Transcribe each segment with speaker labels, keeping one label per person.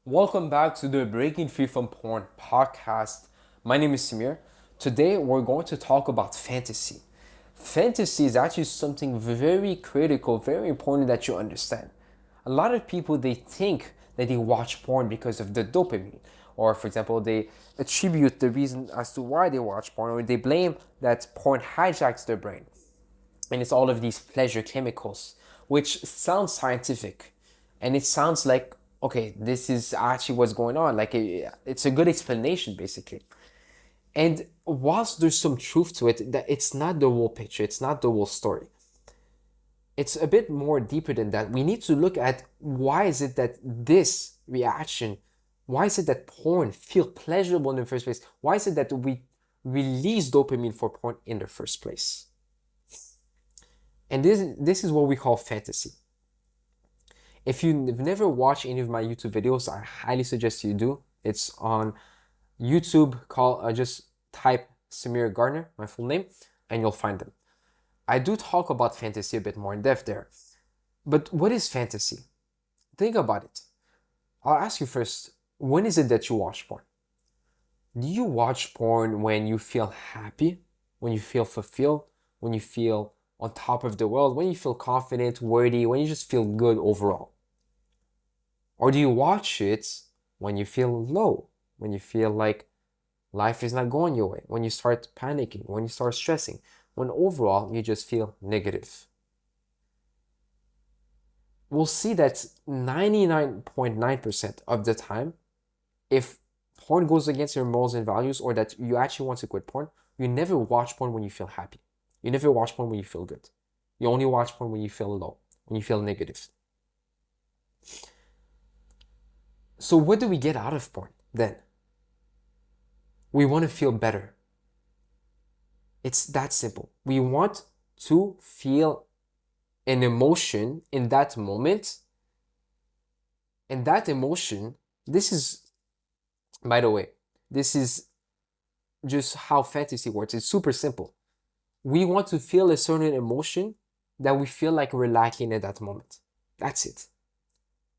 Speaker 1: Welcome back to the Breaking Free from Porn podcast. My name is Samir. Today we're going to talk about fantasy. Fantasy is actually something very critical, very important that you understand. A lot of people they think that they watch porn because of the dopamine, or for example, they attribute the reason as to why they watch porn, or they blame that porn hijacks their brain. And it's all of these pleasure chemicals, which sounds scientific, and it sounds like okay, this is actually what's going on. Like it's a good explanation, basically. And whilst there's some truth to it, that it's not the whole picture, it's not the whole story. It's a bit more deeper than that. We need to look at why is it that this reaction, why is it that porn feel pleasurable in the first place? Why is it that we release dopamine for porn in the first place? And this is what we call fantasy. If you've never watched any of my YouTube videos, I highly suggest you do. It's on YouTube. Just type Samir Gardner, my full name, and you'll find them. I do talk about fantasy a bit more in depth there. But what is fantasy? Think about it. I'll ask you first, when is it that you watch porn? Do you watch porn when you feel happy, when you feel fulfilled, when you feel on top of the world, when you feel confident, worthy, when you just feel good overall? Or do you watch it when you feel low, when you feel like life is not going your way, when you start panicking, when you start stressing, when overall you just feel negative? We'll see that 99.9% of the time, if porn goes against your morals and values, or that you actually want to quit porn, you never watch porn when you feel happy. You never watch porn when you feel good. You only watch porn when you feel low, when you feel negative. So what do we get out of porn then? We want to feel better. It's that simple. We want to feel an emotion in that moment. And that emotion, this is, by the way, this is just how fantasy works. It's super simple. We want to feel a certain emotion that we feel like we're lacking at that moment. That's it.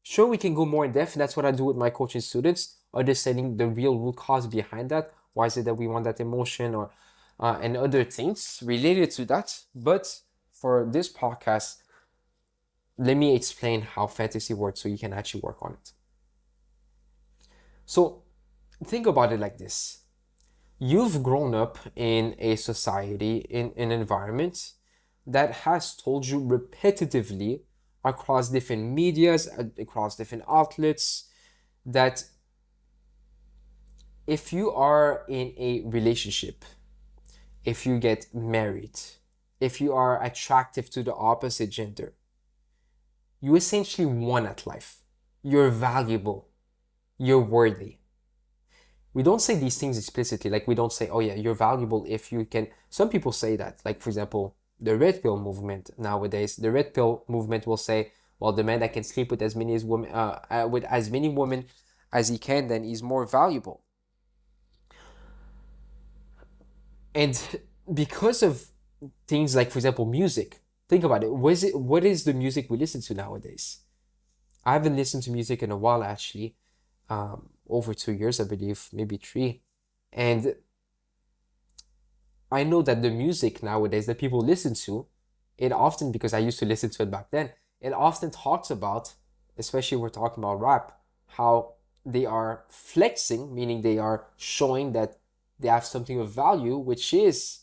Speaker 1: Sure, we can go more in depth. That's what I do with my coaching students, understanding the real root cause behind that. Why is it that we want that emotion, or and other things related to that? But for this podcast, let me explain how fantasy works so you can actually work on it. So think about it like this. You've grown up in a society, in an environment that has told you repetitively across different medias, across different outlets, that if you are in a relationship, if you get married, if you are attractive to the opposite gender, you essentially won at life. You're valuable. You're worthy. We don't say these things explicitly. Like, we don't say, oh yeah, you're valuable if you can. Some people say that. Like, for example, the red pill movement nowadays, the red pill movement will say, well, the man that can sleep with as many women as he can, then he's more valuable. And because of things like, for example, music, think about it. What is the music we listen to nowadays? I haven't listened to music in a while, actually. Over 2 years, I believe, maybe 3. And I know that the music nowadays that people listen to, it often, because I used to listen to it back then, it often talks about, especially we're talking about rap, how they are flexing, meaning they are showing that they have something of value, which is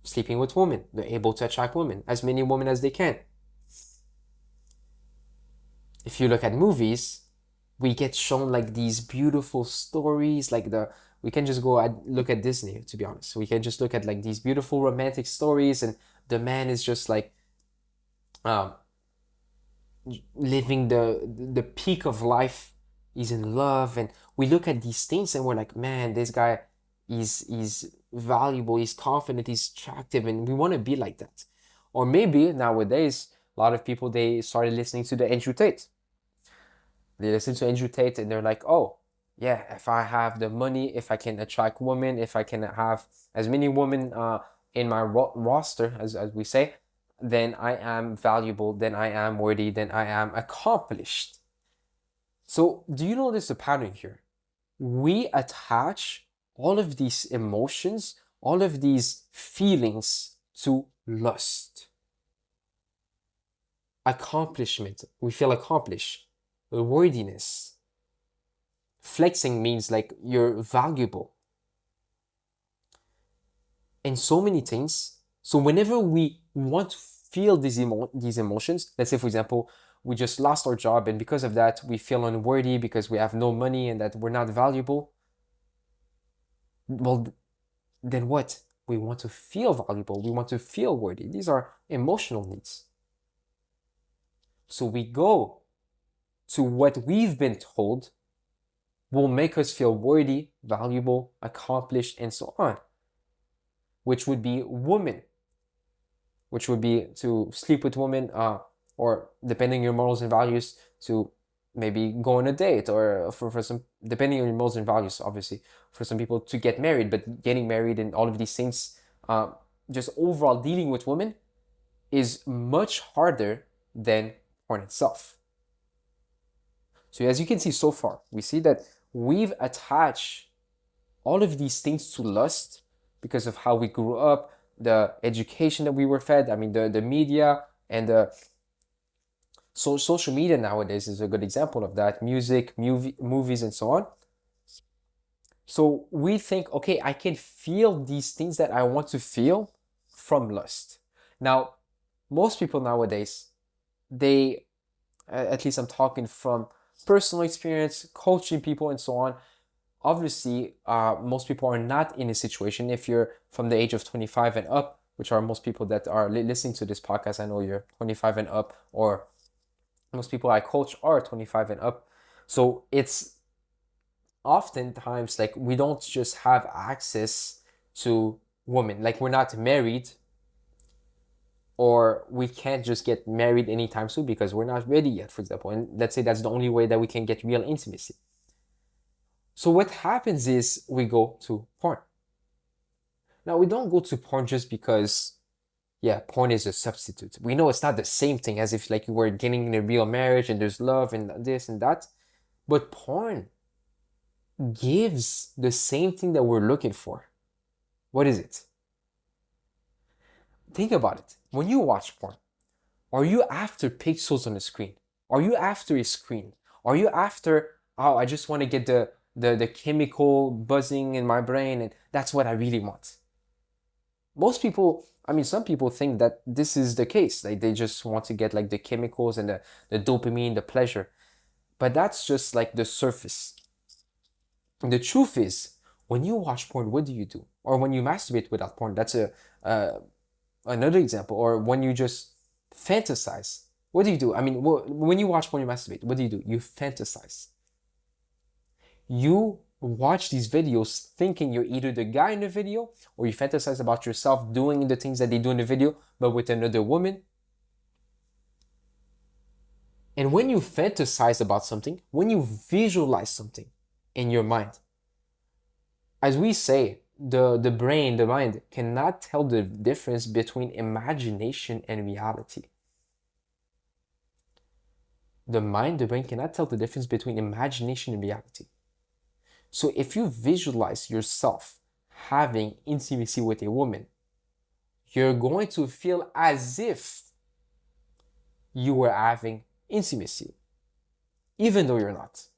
Speaker 1: sleeping with women. They're able to attract women, as many women as they can. If you look at movies, we get shown like these beautiful stories, like we can just go and look at Disney, to be honest. We can just look at like these beautiful romantic stories, and the man is just like um living the peak of life. He's in love, and we look at these things and we're like, man, this guy is valuable, he's confident, he's attractive, and we want to be like that. Or maybe nowadays, a lot of people, they started listening to the Andrew Tate. They listen to Andrew Tate and they're like, oh, yeah, if I have the money, if I can attract women, if I can have as many women in my roster, as we say, then I am valuable, then I am worthy, then I am accomplished. So, do you notice a pattern here? We attach all of these emotions, all of these feelings to lust, accomplishment. We feel accomplished, worthiness. Flexing means like you're valuable, and so many things. So whenever we want to feel these emotions, let's say for example, we just lost our job and because of that we feel unworthy because we have no money and that we're not valuable. Well, then what? We want to feel valuable. We want to feel worthy. These are emotional needs. So we go to what we've been told will make us feel worthy, valuable, accomplished, and so on, which would be women, which would be to sleep with women, or depending on your morals and values, to maybe go on a date, or for some, depending on your morals and values, obviously, for some people to get married, but getting married and all of these things, just overall dealing with women is much harder than porn itself. So as you can see so far, we see that we've attached all of these things to lust because of how we grew up, the education that we were fed. I mean, the media and social media nowadays is a good example of that. Music, movies, and so on. So we think, okay, I can feel these things that I want to feel from lust. Now, most people nowadays, they, at least I'm talking from personal experience, coaching people and so on. Obviously, most people are not in a situation. If you're from the age of 25 and up, which are most people that are listening to this podcast, I know you're 25 and up, or most people I coach are 25 and up. So it's oftentimes like we don't just have access to women. Like we're not married, or we can't just get married anytime soon because we're not ready yet, for example. And let's say that's the only way that we can get real intimacy. So what happens is we go to porn. Now we don't go to porn just because, yeah, porn is a substitute. We know it's not the same thing as if like you were getting in a real marriage and there's love and this and that. But porn gives the same thing that we're looking for. What is it? Think about it. When you watch porn, are you after pixels on the screen? Are you after a screen? Are you after, oh, I just want to get the chemical buzzing in my brain and that's what I really want? Most people, I mean, some people think that this is the case. Like they just want to get like the chemicals and the dopamine, the pleasure. But that's just like the surface. And the truth is, when you watch porn, what do you do? Or when you masturbate without porn, that's another example. Or when you just fantasize, what do you do? I mean, when you watch porn, you masturbate, what do? You fantasize. You watch these videos thinking you're either the guy in the video, or you fantasize about yourself doing the things that they do in the video, but with another woman. And when you fantasize about something, when you visualize something in your mind, as we say, the brain, the mind cannot tell the difference between imagination and reality. The mind, the brain cannot tell the difference between imagination and reality. So if you visualize yourself having intimacy with a woman, you're going to feel as if you were having intimacy, even though you're not.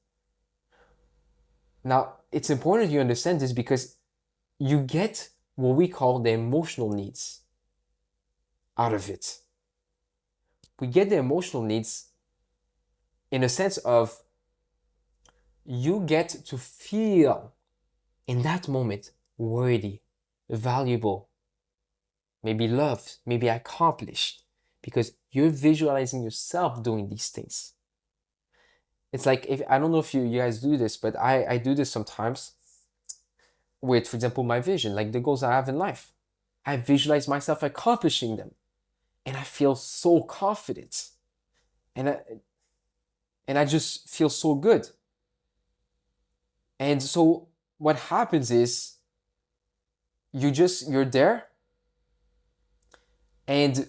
Speaker 1: Now, it's important you understand this because you get what we call the emotional needs out of it. We get the emotional needs in a sense of you get to feel in that moment worthy, valuable, maybe loved, maybe accomplished, because you're visualizing yourself doing these things. It's like, if I don't know if you guys do this, but I do this sometimes with, for example, my vision, like the goals I have in life. I visualize myself accomplishing them, and I feel so confident, and I just feel so good. And so what happens is you're there, and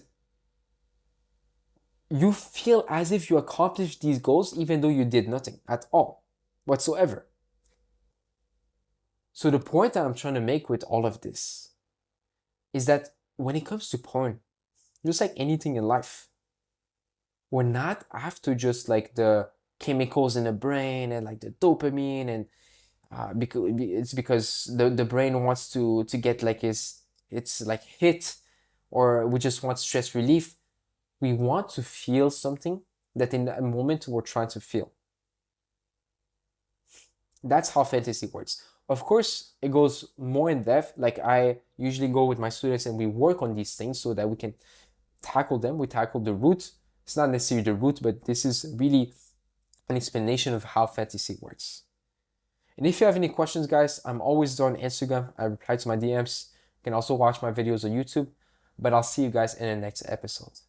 Speaker 1: you feel as if you accomplished these goals even though you did nothing at all whatsoever. So the point that I'm trying to make with all of this is that when it comes to porn, just like anything in life, we're not after just like the chemicals in the brain and like the dopamine and because it's because the brain wants to get like it's like hit, or we just want stress relief. We want to feel something that in that moment we're trying to feel. That's how fantasy works. Of course, it goes more in depth. Like I usually go with my students and we work on these things so that we can tackle them. We tackle the root. It's not necessarily the root, but this is really an explanation of how fantasy works. And if you have any questions, guys, I'm always there on Instagram. I reply to my DMs. You can also watch my videos on YouTube. But I'll see you guys in the next episode.